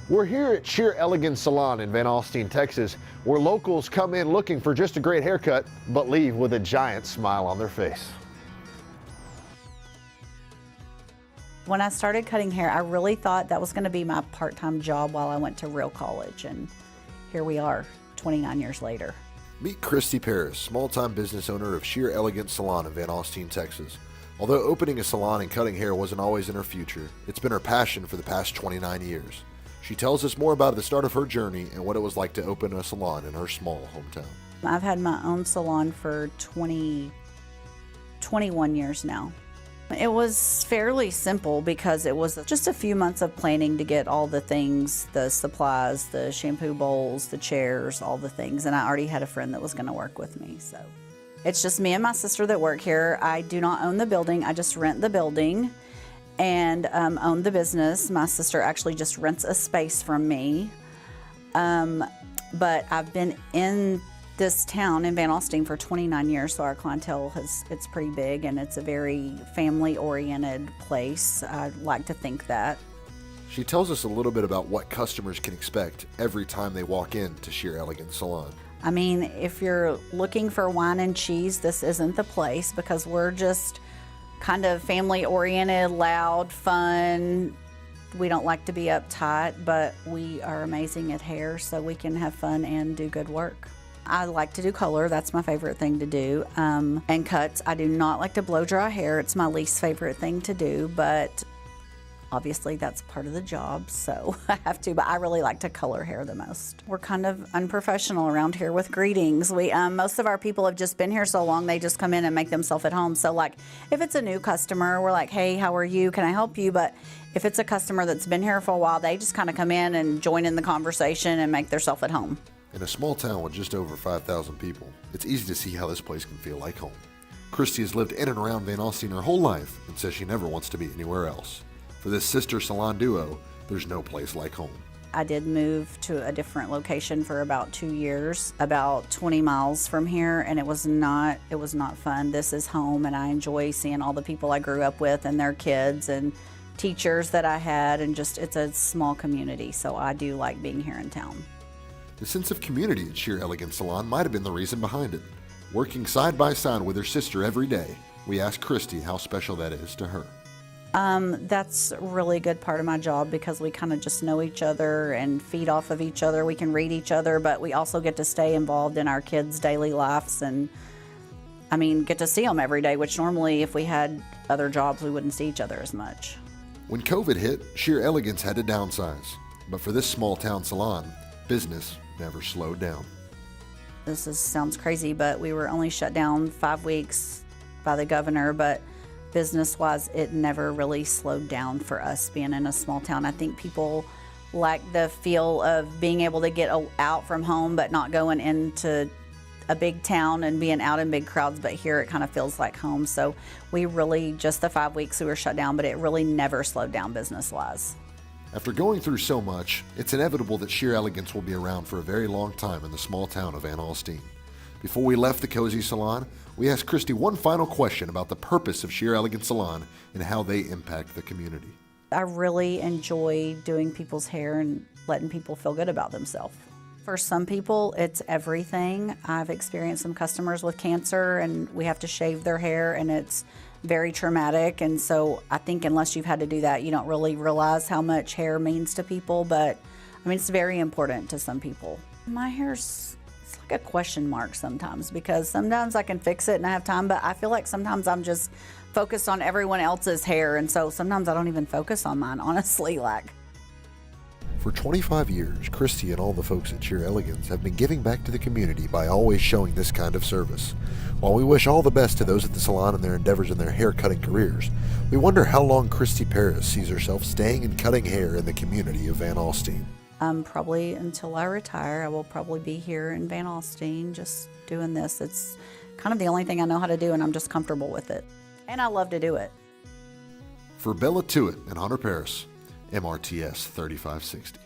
We're here at Sheer Elegance Salon in Van Alstyne, Texas, where locals come in looking for just a great haircut, but leave with a giant smile on their face. When I started cutting hair, I really thought that was going to be my part-time job while I went to real college, and here we are, 29 years later. Meet Christy Paris, small-time business owner of Sheer Elegance Salon in Van Alstyne, Texas. Although opening a salon and cutting hair wasn't always in her future, it's been her passion for the past 29 years. She tells us more about the start of her journey and what it was like to open a salon in her small hometown. I've had my own salon for 21 years now. It was fairly simple because it was just a few months of planning to get all the things, the supplies, the shampoo bowls, the chairs, all the things, and I already had a friend that was going to work with me. So it's just me and my sister that work here. I do not own the building, I just rent the building and own the business. My sister actually just rents a space from me. But I've been in this town in Van Alstyne for 29 years, so our clientele it's pretty big and it's a very family-oriented place. I like to think that. She tells us a little bit about what customers can expect every time they walk in to Sheer Elegance Salon. I mean, if you're looking for wine and cheese, this isn't the place because we're just kind of family-oriented, loud, fun. We don't like to be uptight, but we are amazing at hair, so we can have fun and do good work. I like to do color, that's my favorite thing to do, and cuts. I do not like to blow dry hair, it's my least favorite thing to do, but obviously that's part of the job, so I have to, but I really like to color hair the most. We're kind of unprofessional around here with greetings. Most of our people have just been here so long, they just come in and make themselves at home. So like, if it's a new customer, we're like, hey, how are you? Can I help you? But if it's a customer that's been here for a while, they just kind of come in and join in the conversation and make themselves at home. In a small town with just over 5,000 people, it's easy to see how this place can feel like home. Christy has lived in and around Van Alstyne her whole life and says she never wants to be anywhere else. For this sister salon duo, there's no place like home. I did move to a different location for about 2 years, about 20 miles from here, and it was not fun. This is home, and I enjoy seeing all the people I grew up with and their kids and teachers that I had, and just it's a small community, so I do like being here in town. The sense of community at Sheer Elegance Salon might have been the reason behind it. Working side by side with her sister every day, we asked Christy how special that is to her. That's a really good part of my job because we kind of just know each other and feed off of each other. We can read each other, but we also get to stay involved in our kids' daily lives and, get to see them every day, which normally if we had other jobs, we wouldn't see each other as much. When COVID hit, Sheer Elegance had to downsize. But for this small town salon, business never slowed down. Sounds crazy, but we were only shut down 5 weeks by the governor, but business-wise, it never really slowed down for us being in a small town. I think people like the feel of being able to get out from home, but not going into a big town and being out in big crowds, but here it kind of feels like home. So we really, just the 5 weeks we were shut down, but it really never slowed down business-wise. After going through so much, it's inevitable that Sheer Elegance will be around for a very long time in the small town of Van Alstyne. Before we left the cozy salon, we asked Christy one final question about the purpose of Sheer Elegance Salon and how they impact the community. I really enjoy doing people's hair and letting people feel good about themselves. For some people, it's everything. I've experienced some customers with cancer and we have to shave their hair and it's very traumatic, and so I think unless you've had to do that, you don't really realize how much hair means to people, but it's very important to some people. My hair's it's like a question mark sometimes because sometimes I can fix it and I have time, but I feel like sometimes I'm just focused on everyone else's hair, and so sometimes I don't even focus on mine, honestly. For 25 years, Christy and all the folks at Sheer Elegance have been giving back to the community by always showing this kind of service. While we wish all the best to those at the salon in their endeavors in their hair-cutting careers, we wonder how long Christy Paris sees herself staying and cutting hair in the community of Van Alstyne. Probably until I retire, I will probably be here in Van Alstyne just doing this. It's kind of the only thing I know how to do, and I'm just comfortable with it. And I love to do it. For Bella Tuitt and Hunter Paris, MRTS 3560.